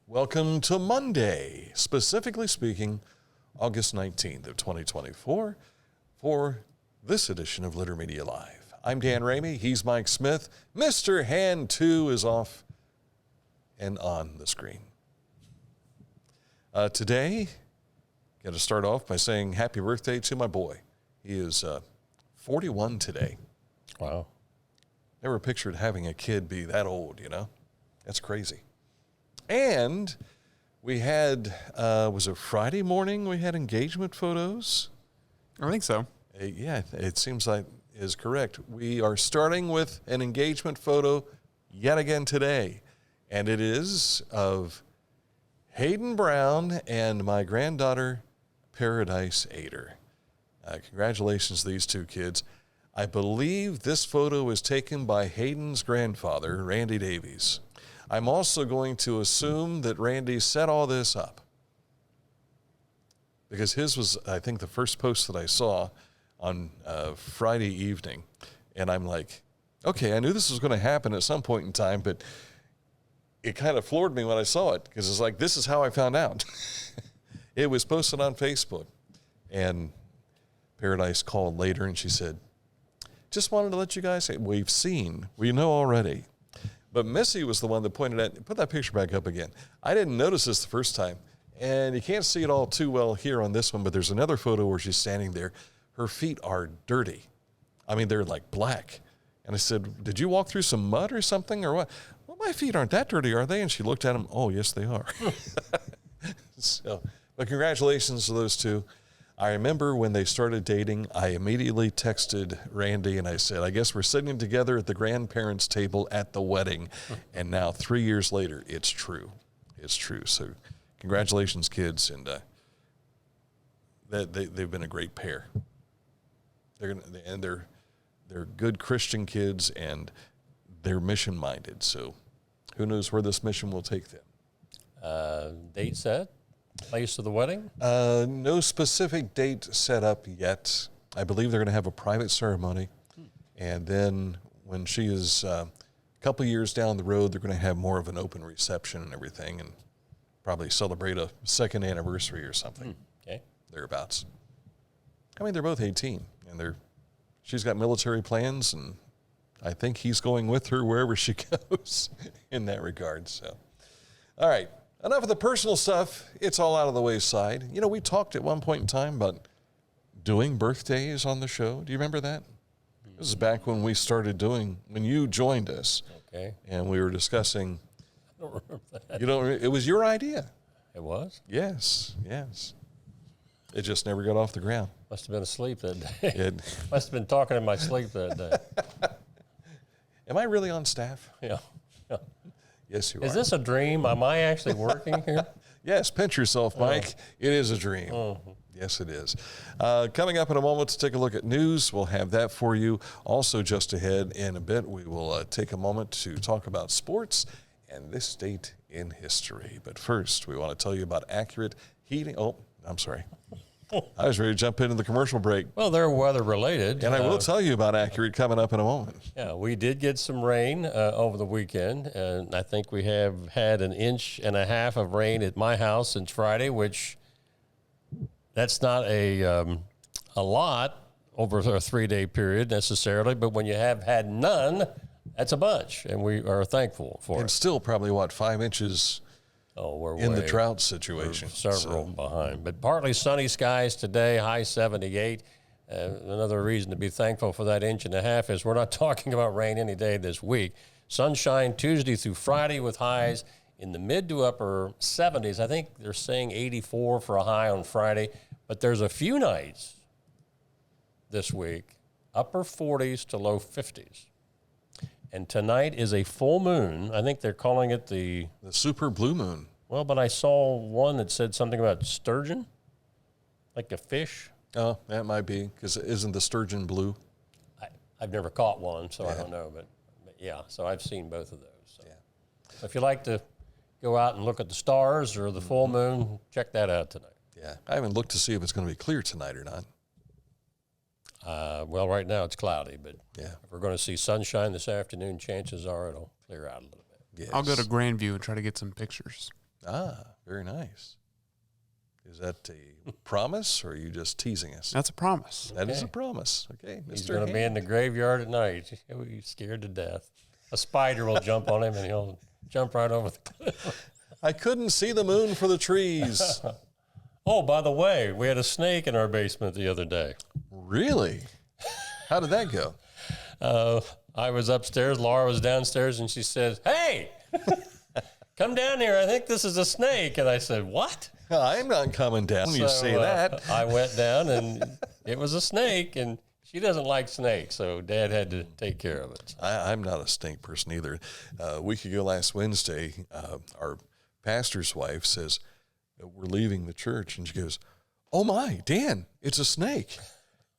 Welcome to Monday, specifically speaking, August 19th of 2024, for this edition of Litter Media Live. I'm Dan Ramey, he's Mike Smith. Mr. Hand 2 is off and on the screen. Today, got to start off by saying happy birthday to my boy. He is 41 today. Wow. Never pictured having a kid be that old, you know? That's crazy. And we had, was it Friday morning we had engagement photos? I think so. Yeah, it seems like is correct. We are starting with an engagement photo yet again today. And it is of Hayden Brown and my granddaughter, Paradise Ader. Congratulations to these two kids. I believe this photo was taken by Hayden's grandfather, Randy Davies. I'm also going to assume that Randy set all this up because his was, I think, the first post that I saw on Friday evening. And I'm like, okay, I knew this was going to happen at some point in time, but it kind of floored me when I saw it because it's like, this is how I found out. It was posted on Facebook. And Paradise called later and she said, just wanted to let you guys say, we know already. But Missy was the one that pointed out, put that picture back up again. I didn't notice this the first time. And you can't see it all too well here on this one, but there's another photo where she's standing there. Her feet are dirty. I mean, they're like black. And I said, did you walk through some mud or something or what? Well, my feet aren't that dirty, are they? And she looked at them. Oh, yes, they are. But congratulations to those two. I remember when they started dating, I immediately texted Randy and I said, I guess we're sitting together at the grandparents' table at the wedding. And now 3 years later, it's true. It's true. So congratulations, kids. And they've been a great pair. They're good Christian kids and they're mission-minded. So who knows where this mission will take them. Date set? Place of the wedding? No specific date set up yet. I believe they're going to have a private ceremony. And then when she is a couple years down the road, they're going to have more of an open reception and everything and probably celebrate a second anniversary or something. Okay. Thereabouts. I mean, they're both 18 and she's got military plans and I think he's going with her wherever she goes in that regard. So, all right. Enough of the personal stuff. It's all out of the wayside. You know, we talked at one point in time about doing birthdays on the show. Do you remember that? This is back when we started when you joined us. Okay. And we were discussing. I don't remember that. It was your idea. It was? Yes. It just never got off the ground. Must have been asleep that day. Must have been talking in my sleep that day. Am I really on staff? Yeah. Yes, you are. Is this a dream? Am I actually working here? Yes, pinch yourself, Mike. It is a dream. Yes, it is. Coming up in a moment to take a look at news. We'll have that for you. Also, just ahead in a bit, we will take a moment to talk about sports and this date in history. But first, we want to tell you about Accurate Heating. Oh, I'm sorry. I was ready to jump into the commercial break. Well, they're weather related. And I will tell you about Accurate coming up in a moment. Yeah, we did get some rain over the weekend, and I think we have had 1.5 inches of rain at my house since Friday, which that's not a lot over a 3-day period necessarily, but when you have had none, that's a bunch, and we are thankful for it. And still probably, 5 inches we're in the drought situation. Several behind. But partly sunny skies today, high 78. Another reason to be thankful for that 1.5 inches is we're not talking about rain any day this week. Sunshine Tuesday through Friday with highs in the mid to upper 70s. I think they're saying 84 for a high on Friday. But there's a few nights this week, upper 40s to low 50s. And tonight is a full moon. I think they're calling it the super blue moon. Well, but I saw one that said something about sturgeon, like a fish. Oh, that might be, because isn't the sturgeon blue? I've never caught one, so I don't know. But yeah, so I've seen both of those. So. So if you like to go out and look at the stars or the full moon, check that out tonight. Yeah, I haven't looked to see if it's going to be clear tonight or not. Well, right now it's cloudy, but yeah, if we're going to see sunshine this afternoon, chances are it'll clear out a little bit. Yes. I'll go to Grandview and try to get some pictures. Ah, very nice. Is that a promise, or are you just teasing us? That's a promise. That is a promise. Okay, Mr. He's going to be in the graveyard at night. He's scared to death. A spider will jump on him, and he'll jump right over the cliff. I couldn't see the moon for the trees. Oh, by the way, we had a snake in our basement the other day. Really? How did that go? I was upstairs, Laura was downstairs, and she said, "Hey, come down here. I think this is a snake." And I said, "What?" I'm not coming down when you say that. I went down, and it was a snake, and she doesn't like snakes, so Dad had to take care of it. I'm not a snake person either. A week ago last Wednesday, our pastor's wife says, we're leaving the church, and she goes, "Oh my, Dan, it's a snake."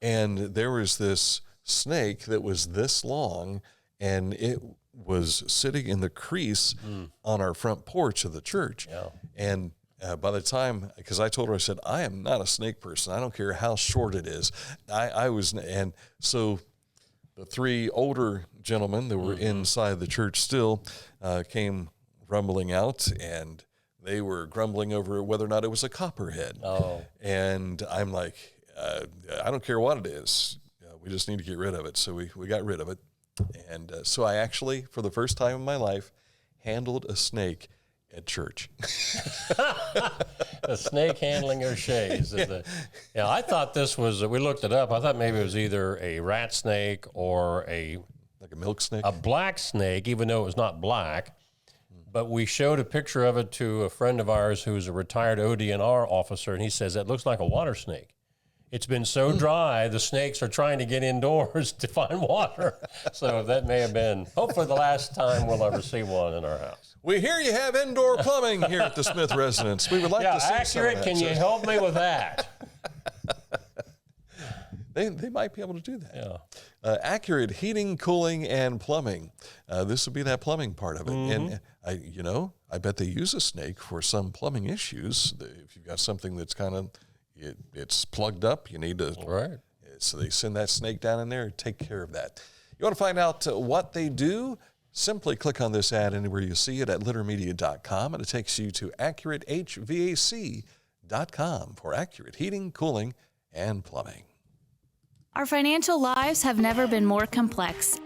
And there was this snake that was this long, and it was sitting in the crease on our front porch of the church. Yeah. And by the time, because I told her, I said, I am not a snake person. I don't care how short it is. I was, and so the three older gentlemen that were inside the church still came rumbling out, and they were grumbling over whether or not it was a copperhead. Oh. And I'm like, I don't care what it is. We just need to get rid of it. So we got rid of it. And so I actually, for the first time in my life, handled a snake at church. A snake handling her shades. Yeah, I thought this was, we looked it up, I thought maybe it was either a rat snake or Like a milk snake? a black snake, even though it was not black. But we showed a picture of it to a friend of ours who's a retired ODNR officer, and he says, that looks like a water snake. It's been so dry, the snakes are trying to get indoors to find water. So that may have been, hopefully, the last time we'll ever see one in our house. We hear you have indoor plumbing here at the Smith residence. We would like to see accurate. some of that. Can you help me with that? They might be able to do that. Yeah. Accurate heating, cooling, and plumbing. This would be that plumbing part of it. And I bet they use a snake for some plumbing issues. If you've got something that's kind of, it's plugged up, you need to. Right. So they send that snake down in there and take care of that. You want to find out what they do? Simply click on this ad anywhere you see it at littermedia.com, and it takes you to accuratehvac.com for accurate heating, cooling, and plumbing. Our financial lives have never been more complex,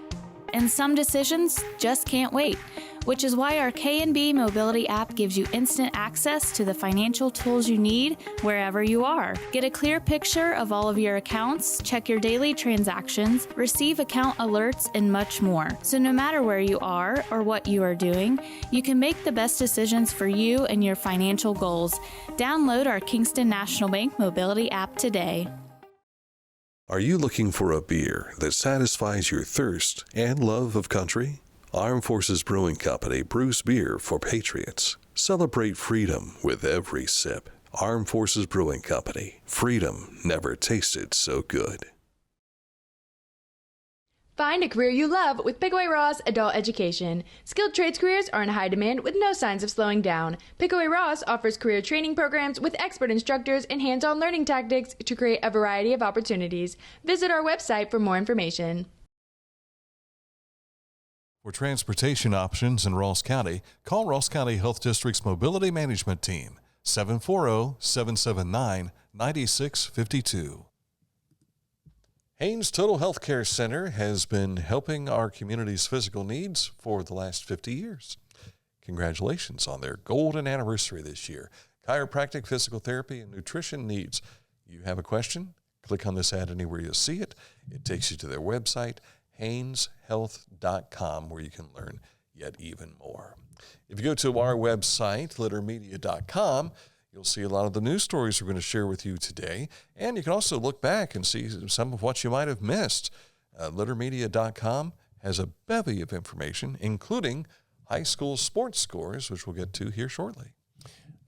and some decisions just can't wait, which is why our K&B Mobility app gives you instant access to the financial tools you need wherever you are. Get a clear picture of all of your accounts, check your daily transactions, receive account alerts, and much more. So no matter where you are or what you are doing, you can make the best decisions for you and your financial goals. Download our Kingston National Bank Mobility app today. Are you looking for a beer that satisfies your thirst and love of country? Armed Forces Brewing Company brews beer for patriots. Celebrate freedom with every sip. Armed Forces Brewing Company. Freedom never tasted so good. Find a career you love with Pickaway-Ross Adult Education. Skilled trades careers are in high demand with no signs of slowing down. Pickaway-Ross offers career training programs with expert instructors and hands-on learning tactics to create a variety of opportunities. Visit our website for more information. For transportation options in Ross County, call Ross County Health District's Mobility Management Team, 740-779-9652. Haynes Total Health Care Center has been helping our community's physical needs for the last 50 years. Congratulations on their golden anniversary this year. Chiropractic, physical therapy, and nutrition needs. You have a question? Click on this ad anywhere you see it. It takes you to their website, HaynesHealth.com, where you can learn yet even more. If you go to our website, littermedia.com, you'll see a lot of the news stories we're going to share with you today, and you can also look back and see some of what you might have missed. Littermedia.com has a bevy of information, including high school sports scores, which we'll get to here shortly.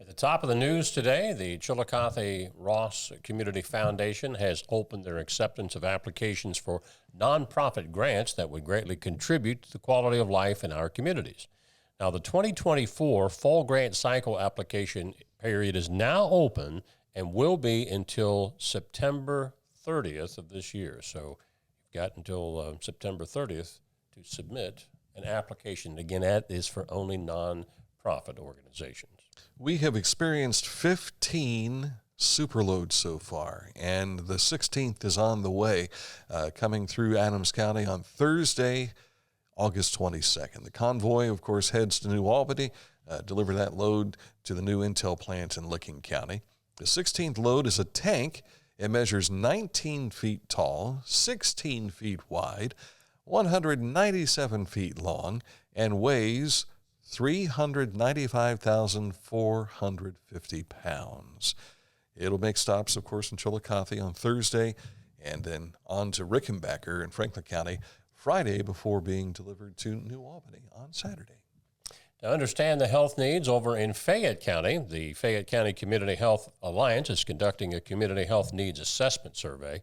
At the top of the news today, the Chillicothe-Ross Community Foundation has opened their acceptance of applications for nonprofit grants that would greatly contribute to the quality of life in our communities. Now, the 2024 fall grant cycle application period is now open and will be until September 30th of this year. So you've got until September 30th to submit an application. Again, that is for only nonprofit organizations. We have experienced 15 superloads so far, and the 16th is on the way, coming through Adams County on Thursday, August 22nd. The convoy, of course, heads to New Albany, deliver that load to the new Intel plant in Licking County. The 16th load is a tank. It measures 19 feet tall, 16 feet wide, 197 feet long, and weighs 395,450 pounds. It'll make stops, of course, in Chillicothe on Thursday, and then on to Rickenbacker in Franklin County Friday before being delivered to New Albany on Saturday. To understand the health needs over in Fayette County, the Fayette County Community Health Alliance is conducting a community health needs assessment survey.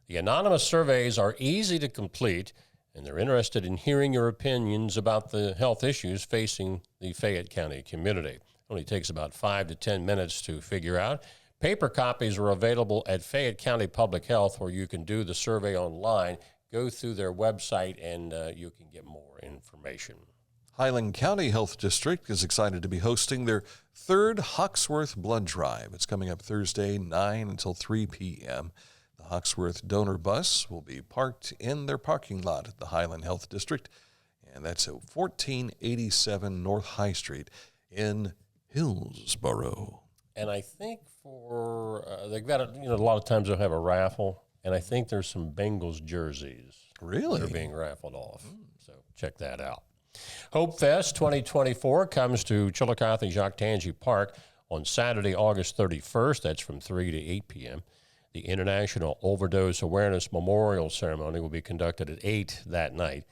The anonymous surveys are easy to complete, and they're interested in hearing your opinions about the health issues facing the Fayette County community. It only takes about 5 to 10 minutes to figure out. Paper copies are available at Fayette County Public Health, where you can do the survey online. Go through their website, and you can get more information. Highland County Health District is excited to be hosting their third Hoxworth Blood Drive. It's coming up Thursday, 9 until 3 p.m. The Hoxworth donor bus will be parked in their parking lot at the Highland Health District, and that's at 1487 North High Street in Hillsboro. And I think they've got a lot of times they'll have a raffle, and I think there's some Bengals jerseys. Really? That are being raffled off. So check that out. Hope Fest 2024 comes to Chillicothe Jacques Tangi Park on Saturday, August 31st. That's from 3 to 8 p.m. The International Overdose Awareness Memorial Ceremony will be conducted at 8 that night.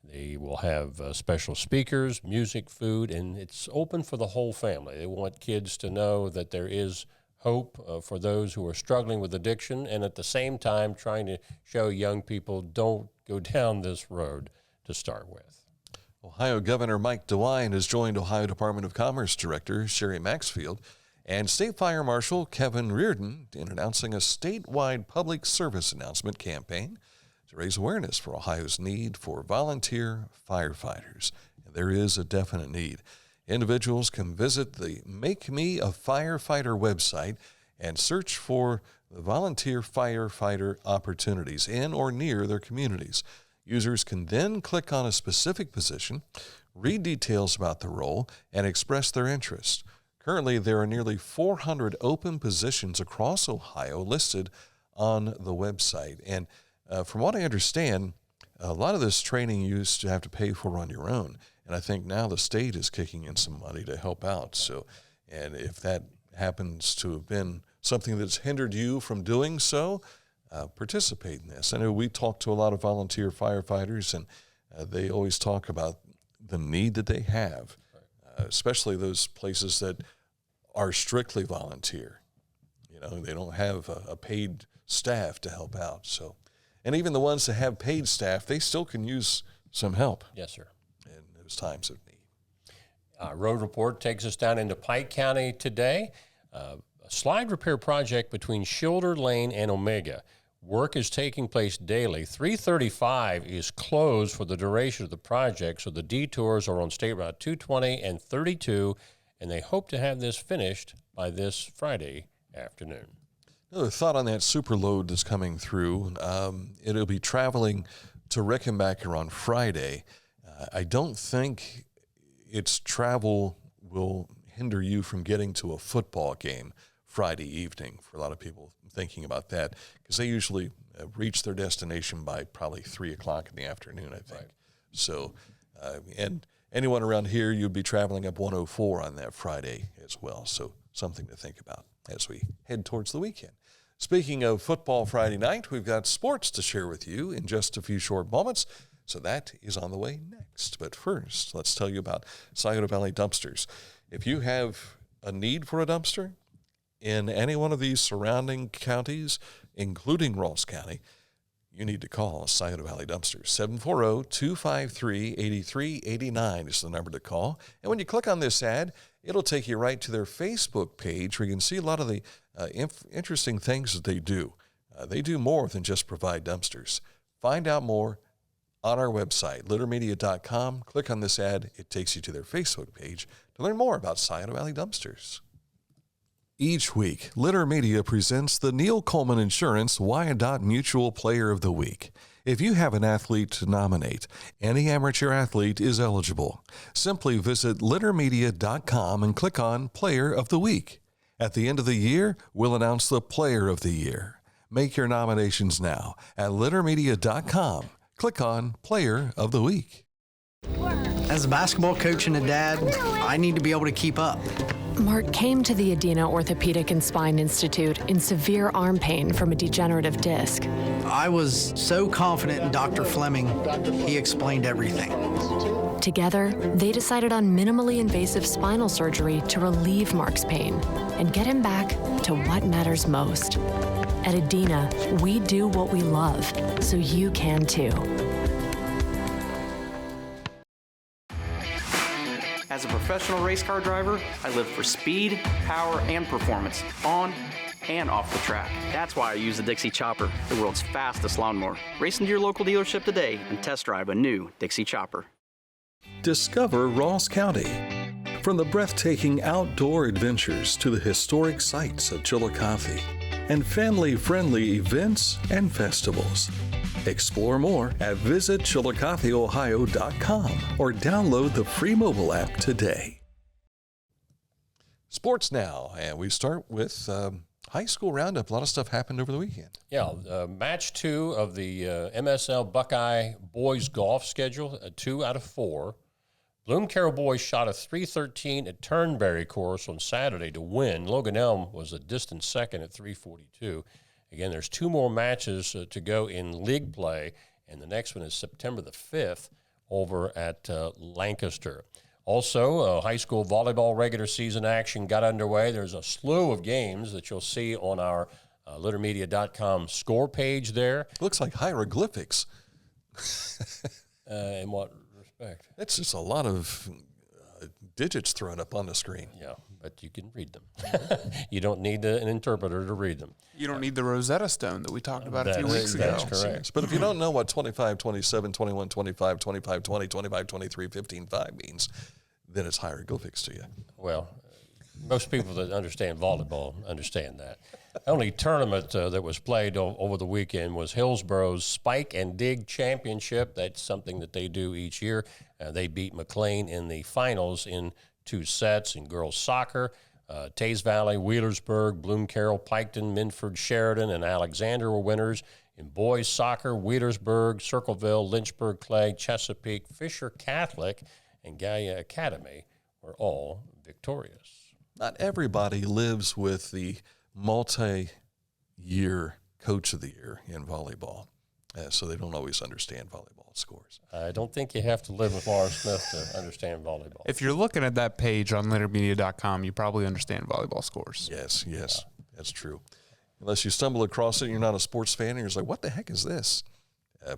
They will have special speakers, music, food, and it's open for the whole family. They want kids to know that there is hope for those who are struggling with addiction, and at the same time trying to show young people don't go down this road to start with. Ohio Governor Mike DeWine has joined Ohio Department of Commerce Director Sherry Maxfield and State Fire Marshal Kevin Reardon in announcing a statewide public service announcement campaign to raise awareness for Ohio's need for volunteer firefighters. And there is a definite need. Individuals can visit the Make Me a Firefighter website and search for the volunteer firefighter opportunities in or near their communities. Users can then click on a specific position, read details about the role, and express their interest. Currently, there are nearly 400 open positions across Ohio listed on the website. And from what I understand, a lot of this training you used to have to pay for on your own. And I think now the state is kicking in some money to help out. So, and if that happens to have been something that's hindered you from doing so, participate in this. I know we talk to a lot of volunteer firefighters, and they always talk about the need that they have, especially those places that are strictly volunteer. You know, they don't have a paid staff to help out. So, and even the ones that have paid staff, they still can use some help. Yes, sir. In those times of need. Road report takes us down into Pike County today. A slide repair project between Schilder Lane and Omega. Work is taking place daily. 335 is closed for the duration of the project, so the detours are on State Route 220 and 32, and they hope to have this finished by this Friday afternoon. Another thought on that super load that's coming through. It'll be traveling to Rickenbacker on Friday. I don't think its travel will hinder you from getting to a football game Friday evening, for a lot of people thinking about that, because they usually reach their destination by probably 3 o'clock in the afternoon, I think. Right. So, and anyone around here, you'd be traveling up 104 on that Friday as well. So something to think about as we head towards the weekend. Speaking of football Friday night, we've got sports to share with you in just a few short moments. So that is on the way next. But first, let's tell you about Scioto Valley Dumpsters. If you have a need for a dumpster in any one of these surrounding counties, including Ross County, you need to call Scioto Valley Dumpsters. 740-253-8389 is the number to call. And when you click on this ad, it'll take you right to their Facebook page where you can see a lot of the interesting things that they do. They do more than just provide dumpsters. Find out more on our website, littermedia.com. Click on this ad. It takes you to their Facebook page to learn more about Scioto Valley Dumpsters. Each week, Litter Media presents the Neil Coleman Insurance Wyandotte Mutual Player of the Week. If you have an athlete to nominate, any amateur athlete is eligible. Simply visit littermedia.com and click on Player of the Week. At the end of the year, we'll announce the Player of the Year. Make your nominations now at littermedia.com. Click on Player of the Week. As a basketball coach and a dad, I need to be able to keep up. Mark came to the Adina Orthopedic and Spine Institute in severe arm pain from a degenerative disc. I was so confident in Dr. Fleming, he explained everything. Together, they decided on minimally invasive spinal surgery to relieve Mark's pain and get him back to what matters most. At Adina, we do what we love, so you can too. As a professional race car driver, I live for speed, power, and performance, on and off the track. That's why I use the Dixie Chopper, the world's fastest lawnmower. Race into your local dealership today and test drive a new Dixie Chopper. Discover Ross County. From the breathtaking outdoor adventures to the historic sights of Chillicothe and family-friendly events and festivals. Explore more at visitchillicotheohio.com or download the free mobile app today. Sports now, and we start with high school roundup. A lot of stuff happened over the weekend. Yeah, match 2 of the MSL Buckeye boys golf schedule, 2 out of 4. Bloom Carroll boys shot a .313 at Turnberry course on Saturday to win. Logan Elm was a distant second at .342. Again, there's 2 more matches to go in league play, and the next one is September the 5th over at Lancaster. Also, high school volleyball regular season action got underway. There's a slew of games that you'll see on our littermedia.com score page there. Looks like hieroglyphics. In what respect? It's just a lot of digits thrown up on the screen. Yeah, but you can read them. You don't need an interpreter to read them. You don't need the Rosetta Stone that we talked about a few weeks ago. That's correct. But if you don't know what 25, 27, 21, 25, 25, 20, 25, 23, 15, 5 means, then it's hieroglyphics to you. Well, most people that understand volleyball understand that. The only tournament that was played over the weekend was Hillsboro's Spike and Dig Championship. That's something that they do each year. They beat McLean in the finals in 2 sets. In girls soccer, Tays Valley, Wheelersburg, Bloom Carroll, Piketon, Minford, Sheridan, and Alexander were winners. In boys soccer, Wheelersburg, Circleville, Lynchburg, Clay, Chesapeake, Fisher Catholic, and Gallia Academy were all victorious. Not everybody lives with the multi-year coach of the year in volleyball, so they don't always understand volleyball scores. I don't think you have to live with Laura Smith to understand volleyball. If you're looking at that page on littermedia.com, you probably understand volleyball scores. Yes, that's true. Unless you stumble across it and you're not a sports fan and you're just like, what the heck is this?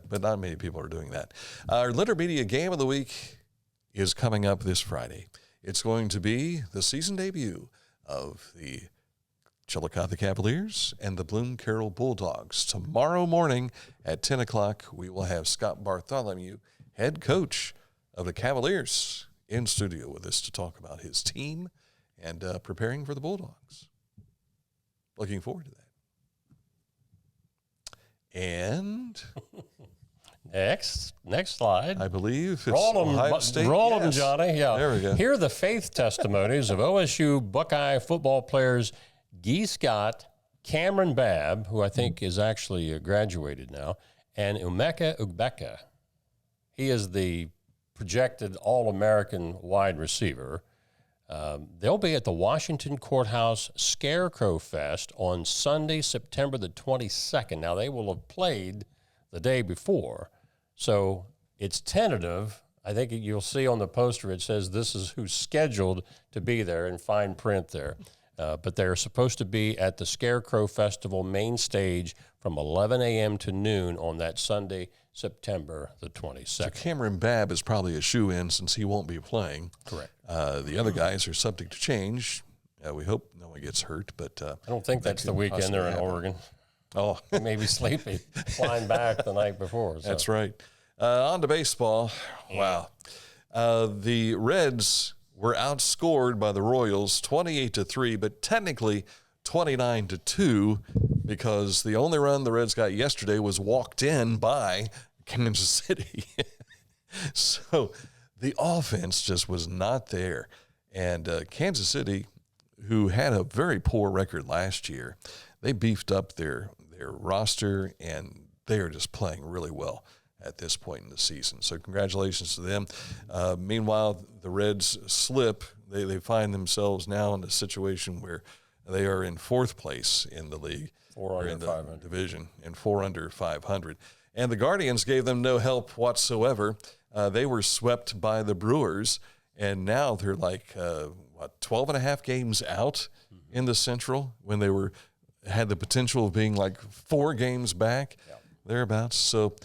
But not many people are doing that. Our Litter Media Game of the Week is coming up this Friday. It's going to be the season debut of the Chillicothe Cavaliers and the Bloom Carroll Bulldogs. Tomorrow morning at 10 o'clock, we will have Scott Bartholomew, head coach of the Cavaliers, in studio with us to talk about his team and preparing for the Bulldogs. Looking forward to that. And next slide. I believe it's Roll Ohio State. Roll 'em, Yes. Johnny. Yeah. There we go. Here are the faith testimonies of OSU Buckeye football players Guy Scott, Cameron Babb, who I think is actually graduated now, and Umeka Ugbeka. He is the projected All-American wide receiver. They'll be at the Washington Courthouse Scarecrow Fest on Sunday, September the 22nd. Now, they will have played the day before, so it's tentative. I think you'll see on the poster it says this is who's scheduled to be there in fine print there. But they're supposed to be at the Scarecrow Festival main stage from 11 a.m. to noon on that Sunday, September the 22nd. So Cameron Babb is probably a shoe-in since he won't be playing. Correct. The other guys are subject to change. We hope no one gets hurt, but I don't think that's the weekend they're in Oregon. Oh, Maybe sleepy, flying back the night before. So. That's right. On to baseball. Wow. The Reds were outscored by the Royals 28-3, but technically 29-2 because the only run the Reds got yesterday was walked in by Kansas City. So the offense just was not there. And Kansas City, who had a very poor record last year, they beefed up their roster, and they are just playing really well at this point in the season. So congratulations to them. Meanwhile, the Reds slip. They find themselves now in a situation where they are in fourth place in the league. 4 under in the 500. division, and 4 under 500. And the Guardians gave them no help whatsoever. They were swept by the Brewers, and now they're like, 12 and a half games out in the Central when they had the potential of being like 4 games back, thereabouts. So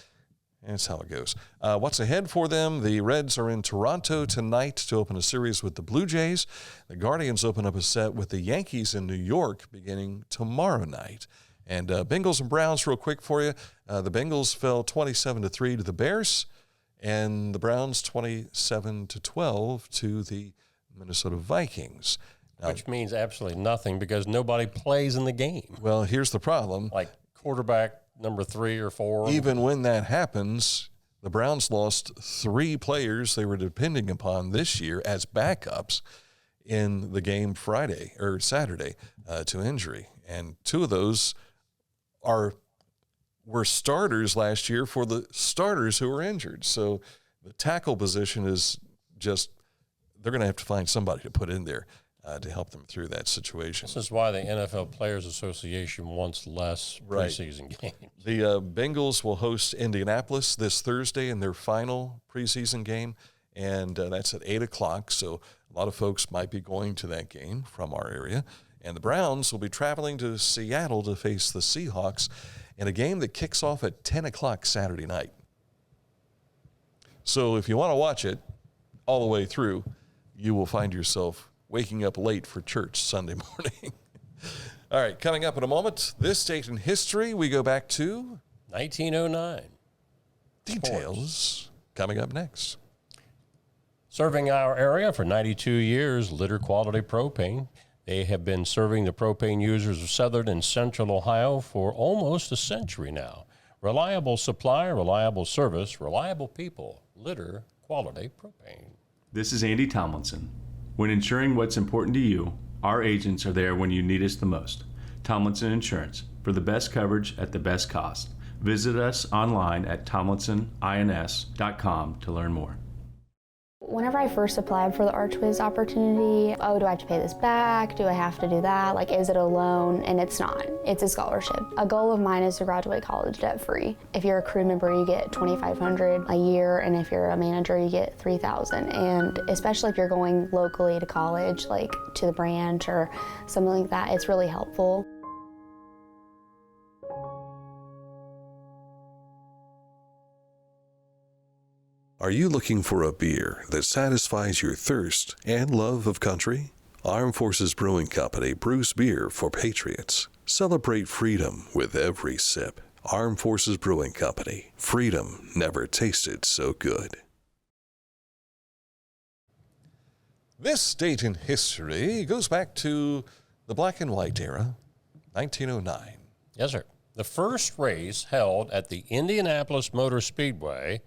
that's how it goes. What's ahead for them? The Reds are in Toronto tonight to open a series with the Blue Jays. The Guardians open up a set with the Yankees in New York beginning tomorrow night. And Bengals and Browns real quick for you. The Bengals fell 27-3 to the Bears, and the Browns 27-12 to the Minnesota Vikings. Now, which means absolutely nothing because nobody plays in the game. Well, here's the problem. Like quarterback number 3 or 4. Even when that happens, the Browns lost 3 players they were depending upon this year as backups in the game Saturday to injury. And 2 of those were starters last year for the starters who were injured. So the tackle position is just, they're going to have to find somebody to put in there to help them through that situation. This is why the NFL Players Association wants less preseason games. The Bengals will host Indianapolis this Thursday in their final preseason game, and that's at 8 o'clock. So a lot of folks might be going to that game from our area. And the Browns will be traveling to Seattle to face the Seahawks in a game that kicks off at 10 o'clock Saturday night. So if you want to watch it all the way through, you will find yourself waking up late for church Sunday morning. All right, coming up in a moment, this date in history, we go back to 1909. Details coming up next. Serving our area for 92 years, Litter Quality Propane. They have been serving the propane users of southern and central Ohio for almost a century now. Reliable supply, reliable service, reliable people. Litter Quality Propane. This is Andy Tomlinson. When ensuring what's important to you, our agents are there when you need us the most. Tomlinson Insurance, for the best coverage at the best cost. Visit us online at tomlinsonins.com to learn more. Whenever I first applied for the ArchWiz opportunity, do I have to pay this back? Do I have to do that? Like, is it a loan? And it's not. It's a scholarship. A goal of mine is to graduate college debt-free. If you're a crew member, you get $2,500 a year, and if you're a manager, you get $3,000. And especially if you're going locally to college, like to the branch or something like that, it's really helpful. Are you looking for a beer that satisfies your thirst and love of country? Armed Forces Brewing Company brews beer for patriots. Celebrate freedom with every sip. Armed Forces Brewing Company. Freedom never tasted so good. This date in history goes back to the black and white era, 1909. Yes, sir. The first race held at the Indianapolis Motor Speedway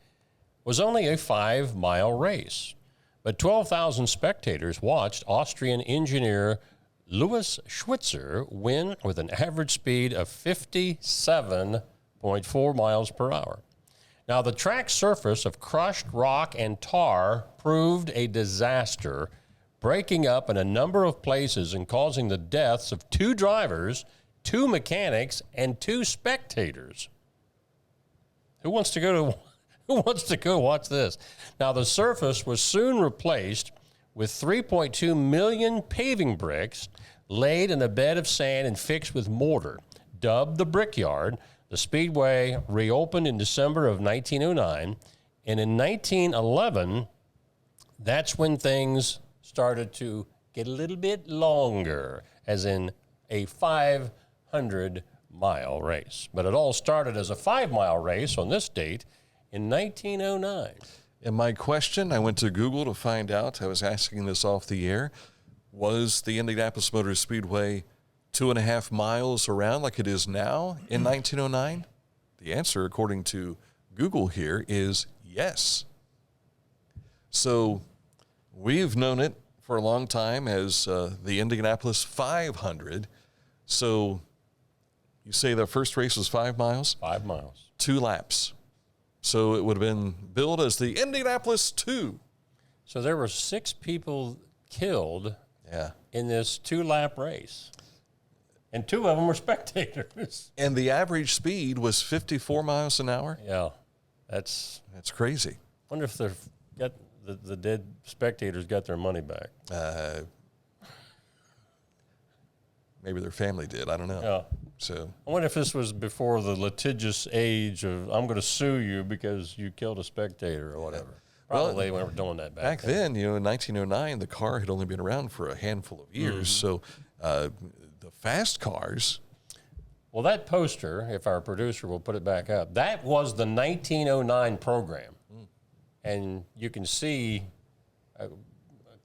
was only a 5-mile race, but 12,000 spectators watched Austrian engineer Louis Schwitzer win with an average speed of 57.4 miles per hour. Now, the track surface of crushed rock and tar proved a disaster, breaking up in a number of places and causing the deaths of 2 drivers, 2 mechanics, and 2 spectators. Who wants to go watch this? Now, the surface was soon replaced with 3.2 million paving bricks laid in a bed of sand and fixed with mortar. Dubbed the Brickyard, the Speedway reopened in December of 1909, and in 1911, that's when things started to get a little bit longer, as in a 500-mile race. But it all started as a 5-mile race on this date in 1909. And my question, I went to Google to find out, I was asking this off the air, was the Indianapolis Motor Speedway 2.5 miles around like it is now in 1909? The answer, according to Google here, is yes. So we've known it for a long time as the Indianapolis 500. So you say the first race was 5 miles? 5 miles. 2 laps. So it would have been billed as the Indianapolis 2. So there were 6 people killed in this 2-lap race. And 2 of them were spectators. And the average speed was 54 miles an hour? Yeah. That's crazy. Wonder if the dead spectators got their money back. Maybe their family did. I don't know. Yeah. So I wonder if this was before the litigious age of I'm going to sue you because you killed a spectator or whatever. Probably they weren't doing that back then. You know, in 1909, the car had only been around for a handful of years. So the fast cars. Well, that poster, if our producer will put it back up, that was the 1909 program. And you can see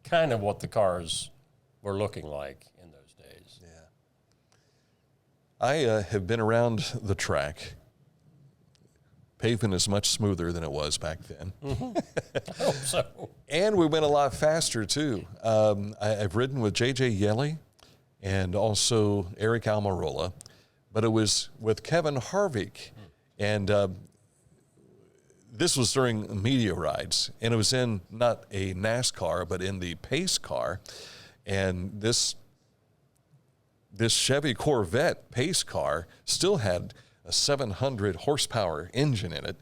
kind of what the cars were looking like in those days. Yeah. I have been around the track. Pavement is much smoother than it was back then. I hope so. And we went a lot faster, too. I've ridden with J.J. Yeley and also Eric Almirola, but it was with Kevin Harvick. And this was during media rides, and it was in not a NASCAR, but in the pace car. And this Chevy Corvette pace car still had a 700 horsepower engine in it,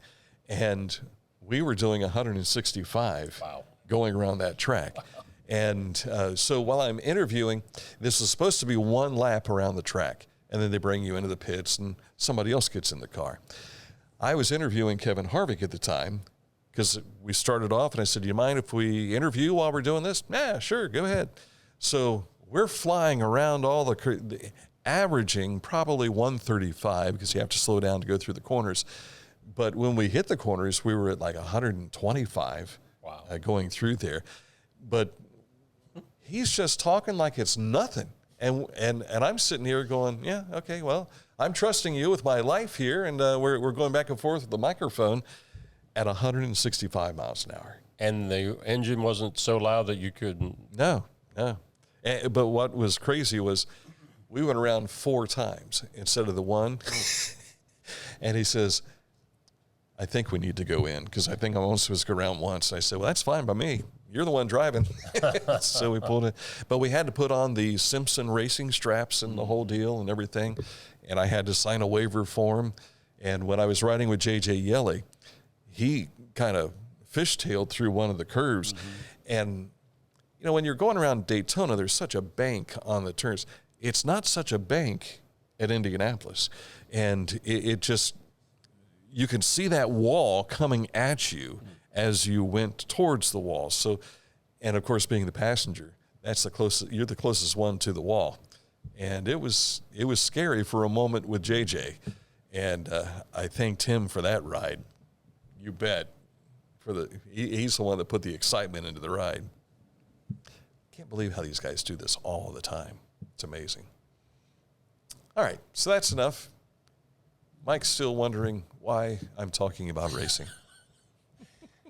and we were doing 165 going around that track. Wow. And so while I'm interviewing, this is supposed to be 1 lap around the track, and then they bring you into the pits and somebody else gets in the car. I was interviewing Kevin Harvick at the time because we started off, and I said, do you mind if we interview while we're doing this? Yeah, sure, go ahead. So we're flying around all the averaging probably 135 because you have to slow down to go through the corners. But when we hit the corners, we were at like 125 going through there. But he's just talking like it's nothing. And I'm sitting here going, yeah, okay, well, I'm trusting you with my life here, and we're going back and forth with the microphone at 165 miles an hour. And the engine wasn't so loud that you couldn't? No. But what was crazy was we went around 4 times instead of the 1. And he says, I think we need to go in because I think I'm only supposed to go around once. I said, well, that's fine by me. You're the one driving. So we pulled it. But we had to put on the Simpson racing straps and the whole deal and everything. And I had to sign a waiver form. And when I was riding with J.J. Yeley, he kind of fishtailed through one of the curves. And, you know, when you're going around Daytona, there's such a bank on the turns. It's not such a bank at Indianapolis. And it just, you can see that wall coming at you as you went towards the wall. So, and of course, being the passenger, that's the closest, you're the closest one to the wall. And it was scary for a moment with JJ. And I thanked him for that ride. You bet. He's the one that put the excitement into the ride. Can't believe how these guys do this all the time. It's amazing. All right, so that's enough. Mike's still wondering why I'm talking about racing.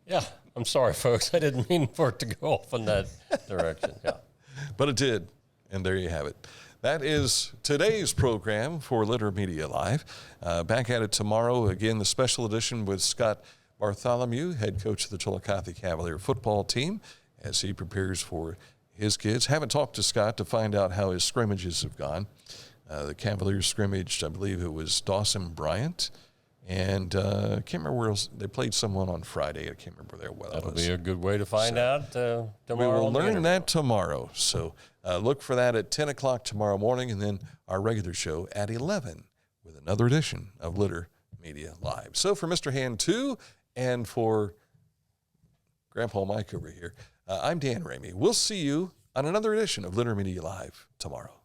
Yeah, I'm sorry, folks. I didn't mean for it to go off in that direction. Yeah, but it did, and there you have it. That is today's program for Litter Media Live. Back at it tomorrow. Again, the special edition with Scott Bartholomew, head coach of the Chillicothe Cavalier football team, as he prepares for his kids. Haven't talked to Scott to find out how his scrimmages have gone. The Cavaliers scrimmaged, I believe it was Dawson Bryant. And I can't remember where else. They played someone on Friday. I can't remember there what it was. That'll be a good way to find out tomorrow. We will learn that tomorrow. So look for that at 10 o'clock tomorrow morning, and then our regular show at 11 with another edition of Litter Media Live. So for Mr. Hand 2 and for Grandpa Mike over here, I'm Dan Ramey. We'll see you on another edition of Litter Media Live tomorrow.